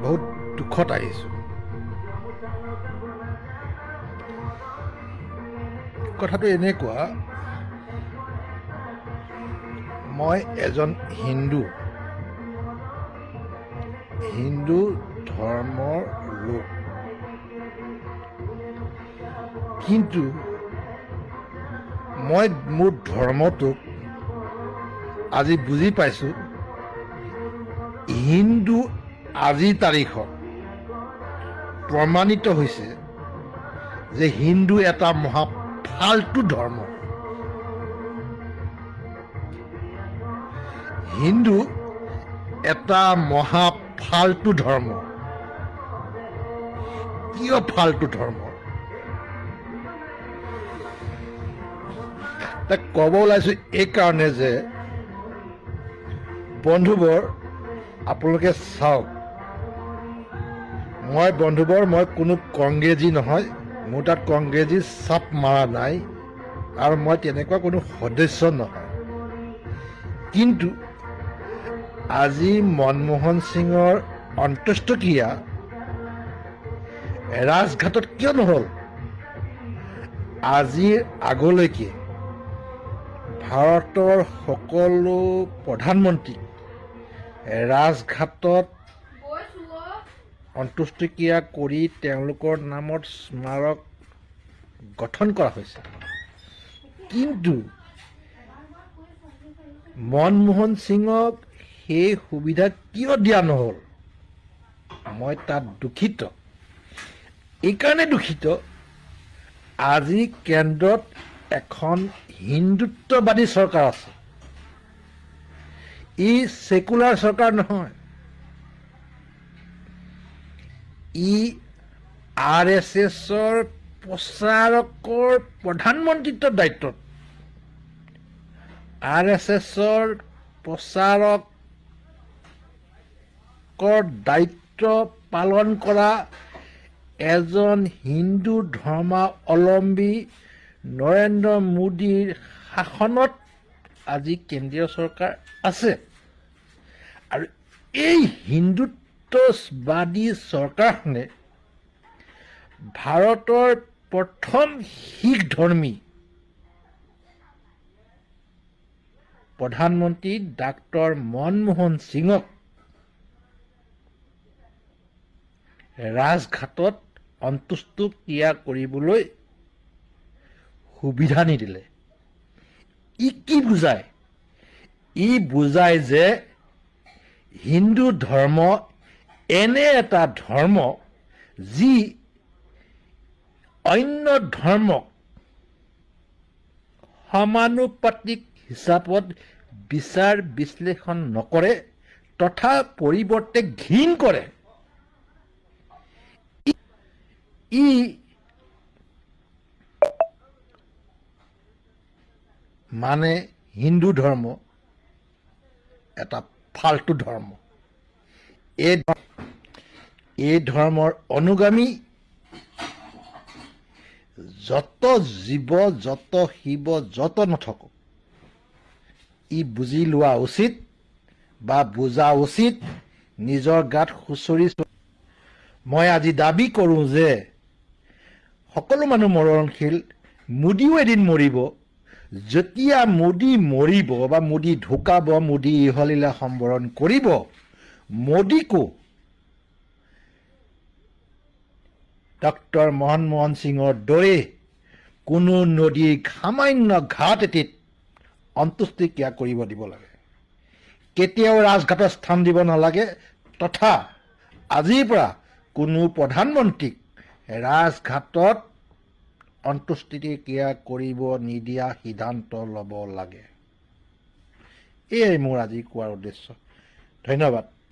বহুত দুখত আহিছোঁ। কথাটো এনেকুৱা, মই এজন হিন্দু ধৰ্মৰ লোক, কিন্তু মই মোৰ ধৰ্মটোক আজি বুজি পাইছোঁ। হিন্দু আজিৰ তাৰিখত প্ৰমাণিত হৈছে যে হিন্দু এটা মহা ফাল্টু ধৰ্ম। হিন্দু এটা মহা ফাল্টু ধৰ্ম। কিয় ফাল্টু ধৰ্ম? তাক ক'ব ওলাইছোঁ এইকাৰণে যে বন্ধুবৰ, আপোনালোকে চাওক, মই কোনো কংগ্ৰেছী নহয়, মোৰ তাত কংগ্ৰেছী চাপ মাৰা নাই, আৰু মই তেনেকুৱা কোনো সদস্য নহয়। কিন্তু আজি মনমোহন সিঙৰ অন্ত্যেষ্টিক্ৰিয়া ৰাজঘাটত কিয় নহ'ল? আজিৰ আগলৈকে ভাৰতৰ সকলো প্ৰধানমন্ত্ৰীক ৰাজঘাটত অন্ত্যেষ্টিক্ৰিয়া কৰি তেওঁলোকৰ নামত স্মাৰক গঠন কৰা হৈছে, কিন্তু মনমোহন সিঙক সেই সুবিধা কিয় দিয়া নহ'ল? মই তাত দুখিত। এইকাৰণে দুখিত, আজি কেন্দ্ৰত এখন হিন্দুত্ববাদী চৰকাৰ আছে। ই ছেকুলাৰ চৰকাৰ নহয়, ই RSSৰ প্ৰচাৰকৰ প্ৰধানমন্ত্ৰীত্বৰ দায়িত্বত। RSSৰ প্ৰচাৰকৰ দায়িত্ব পালন কৰা এজন হিন্দু ধৰ্মাৱলম্বী নৰেন্দ্ৰ মোদীৰ শাসনত আজি কেন্দ্ৰীয় চৰকাৰ আছে, আৰু এই হিন্দুত্ববাদী চৰকাৰখনে ভাৰতৰ প্ৰথম শিখ ধৰ্মী প্ৰধানমন্ত্ৰী ডাক্তৰ মনমোহন সিঙক ৰাজঘাটত অন্ত্যেষ্টিক্ৰিয়া কৰিবলৈ সুবিধা নিদিলে। ই কি বুজায়? ই বুজায় যে হিন্দু ধৰ্ম এনে এটা ধৰ্ম যি অন্য ধৰ্মক সমানুপাতিক হিচাপত বিচাৰ বিশ্লেষণ নকৰে, তথা পৰিৱৰ্তে ঘৃণ কৰে। ই মানে হিন্দু ধৰ্ম এটা ফাল্টু ধৰ্ম। এই ধৰ্মৰ অনুগামী যত জীৱ, যত শিৱ, যত নথকক, ই বুজি লোৱা উচিত বা বুজা উচিত, নিজৰ গাত খুচৰি। মই আজি দাবী কৰোঁ যে সকলো মানুহ মৰণশীল। মোদীও এদিন মৰিব। যেতিয়া মোদী মৰিব বা মোদী ঢুকাব, মোদী ইহলীলা সম্বৰণ কৰিব, মোদীকো ডক্টৰ মনমোহন সিঙৰ দৰে কোনো নদীৰ সামান্য ঘাট এটিত অন্ত্যেষ্টিক্ৰিয়া কৰিব দিব লাগে। কেতিয়াও ৰাজঘাটত স্থান দিব নালাগে, তথা আজিৰ পৰা কোনো প্ৰধানমন্ত্ৰীক ৰাজঘাটত অন্ত্যেষ্টিক্ৰিয়া কৰিব নিদিয়া সিদ্ধান্ত ল'ব লাগে। এয়াই মোৰ আজি কোৱাৰ উদ্দেশ্য। ধন্যবাদ।